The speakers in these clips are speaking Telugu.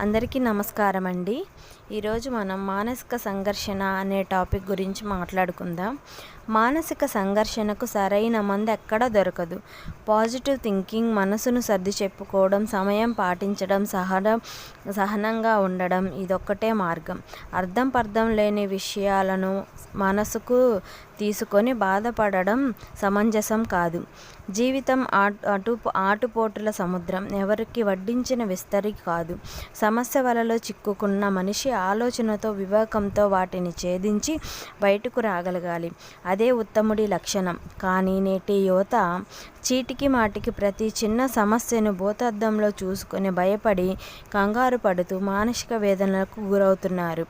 అందరికీ నమస్కారం అండి. ఈరోజు మనం మానసిక సంఘర్షణ అనే టాపిక్ గురించి మాట్లాడుకుందాం. మానసిక సంఘర్షణకు సరైన మందు ఎక్కడా దొరకదు. పాజిటివ్ థింకింగ్, మనసును సర్ది చెప్పుకోవడం, సమయం పాటించడం, సహనంగా ఉండడం ఇదొక్కటే మార్గం. పర్థం లేని విషయాలను మనసుకు తీసుకొని బాధపడడం సమంజసం కాదు. జీవితం ఆటుపోటుల సముద్రం, ఎవరికి వడ్డించిన విస్తరి కాదు. సమస్య వలలో చిక్కుకున్న మనిషి ఆలోచనతో, వివేకంతో వాటిని ఛేదించి బయటకు రాగలగాలి. అదే ఉత్తముడి లక్షణం. కానీ నేటి యువత చీటికి మాటికి ప్రతి చిన్న సమస్యను భూతద్దంలో చూసుకొని భయపడి కంగారు పడుతూ మానసిక వేదనలకు గురవుతున్నారు.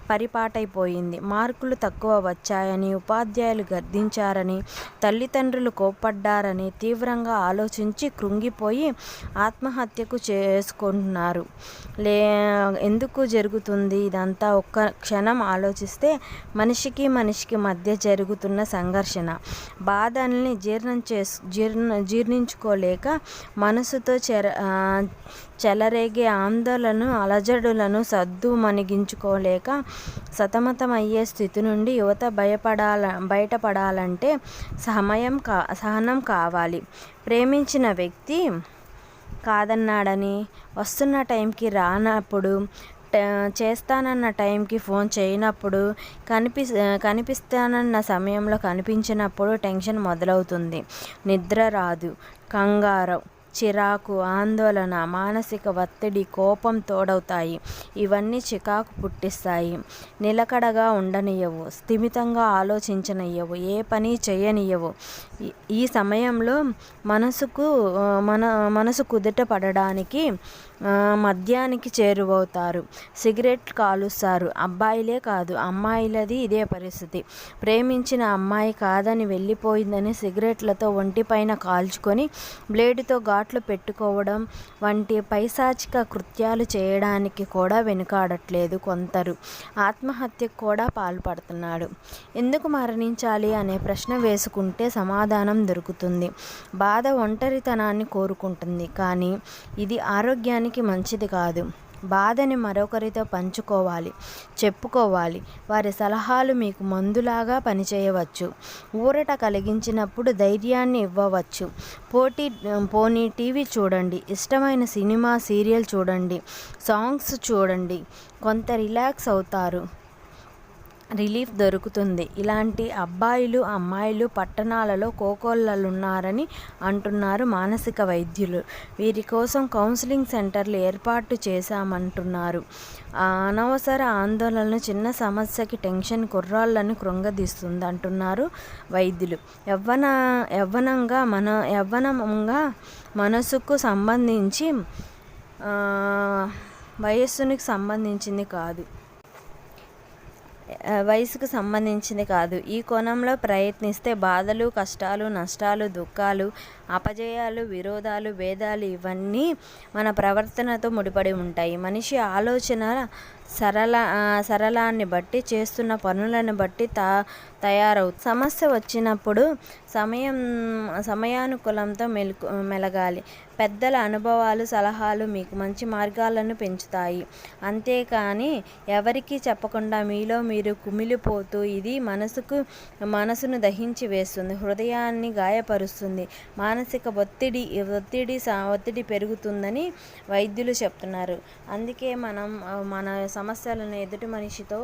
పరిపాటైపోయింది. మార్కులు తక్కువ వచ్చాయని, ఉపాధ్యాయులు గద్దించారని, తల్లిదండ్రులు కోప్పడ్డారని తీవ్రంగా ఆలోచించి కృంగిపోయి ఆత్మహత్యకు చేసుకుంటున్నారు. ఎందుకు జరుగుతుంది ఇదంతా? ఒక్క క్షణం ఆలోచిస్తే మనిషికి మధ్య జరుగుతున్న సంఘర్షణ, బాధల్ని జీర్ణించుకోలేక మనసుతో చెలరేగే ఆందోళనను, అలజడులను సద్దుమణిగించుకోలేక సతమతమయ్యే స్థితి నుండి యువత బయటపడాలంటే సహనం కావాలి. ప్రేమించిన వ్యక్తి కాదన్నాడని, వస్తున్న టైంకి రానప్పుడు, చేస్తానన్న టైంకి ఫోన్ చేయనప్పుడు, కనిపిస్తానన్న సమయంలో కనిపించినప్పుడు టెన్షన్ మొదలవుతుంది. నిద్ర రాదు. కంగారు, చిరాకు, ఆందోళన, మానసిక ఒత్తిడి, కోపం తోడవుతాయి. ఇవన్నీ చికాకు పుట్టిస్తాయి. నిలకడగా ఉండనియ్యవు. స్థిమితంగా ఆలోచించనియ్యవు. ఏ పని చేయనియ్యవు. ఈ సమయంలో మనసు కుదుట పడడానికి మద్యానికి చేరువవుతారు. సిగరెట్ కాలుస్తారు. అబ్బాయిలే కాదు, అమ్మాయిలది ఇదే పరిస్థితి. ప్రేమించిన అమ్మాయి కాదని వెళ్ళిపోయిందని సిగరెట్లతో ఒంటిపైన కాల్చుకొని బ్లేడుతో ఘాట్లు పెట్టుకోవడం వంటి పైశాచిక కృత్యాలు చేయడానికి కూడా వెనుకాడట్లేదు కొందరు. ఆత్మహత్యకు కూడా పాల్పడుతున్నాడు. ఎందుకు మరణించాలి అనే ప్రశ్న వేసుకుంటే సమాధానం దొరుకుతుంది. బాధ ఒంటరితనాన్ని కోరుకుంటుంది. కానీ ఇది ఆరోగ్యానికి మంచిది కాదు. బాధని మరొకరితో పంచుకోవాలి, చెప్పుకోవాలి. వారి సలహాలు మీకు మందులాగా పనిచేయవచ్చు. ఊరట కలిగించినప్పుడు ధైర్యాన్ని ఇవ్వవచ్చు. పోనీ టీవీ చూడండి, ఇష్టమైన సినిమా, సీరియల్ చూడండి, సాంగ్స్ చూడండి. కొంత రిలాక్స్ అవుతారు. రిలీఫ్ దొరుకుతుంది. ఇలాంటి అబ్బాయిలు, అమ్మాయిలు పట్టణాలలో కోకొల్లలున్నారని అంటున్నారు మానసిక వైద్యులు. వీరి కోసం కౌన్సిలింగ్ సెంటర్లు ఏర్పాటు చేశామంటున్నారు. అనవసర ఆందోళనలు, చిన్న సమస్యకి టెన్షన్ కుర్రాళ్లను కృంగదీస్తుంది అంటున్నారు వైద్యులు. యవ్వనంగా మనసుకు సంబంధించి వయసుకు సంబంధించింది కాదు. ఈ కోణంలో ప్రయత్నిస్తే బాధలు, కష్టాలు, నష్టాలు, దుఃఖాలు, అపజయాలు, విరోధాలు, భేదాలు ఇవన్నీ మన ప్రవర్తనతో ముడిపడి ఉంటాయి. మనిషి ఆలోచన సరళాన్ని బట్టి, చేస్తున్న పనులను బట్టి తయారవుతుంది. సమస్య వచ్చినప్పుడు సమయానుకూలంతో మెలగాలి. పెద్దల అనుభవాలు, సలహాలు మీకు మంచి మార్గాలను పెంచుతాయి. అంతేకాని ఎవరికీ చెప్పకుండా మీలో మీరు కుమిలిపోతూ ఇది మనసును దహించి వేస్తుంది, హృదయాన్ని గాయపరుస్తుంది. మానసిక ఒత్తిడి పెరుగుతుందని వైద్యులు చెప్తున్నారు. అందుకే మనం మన సమస్యలను ఎదుటి మనిషితో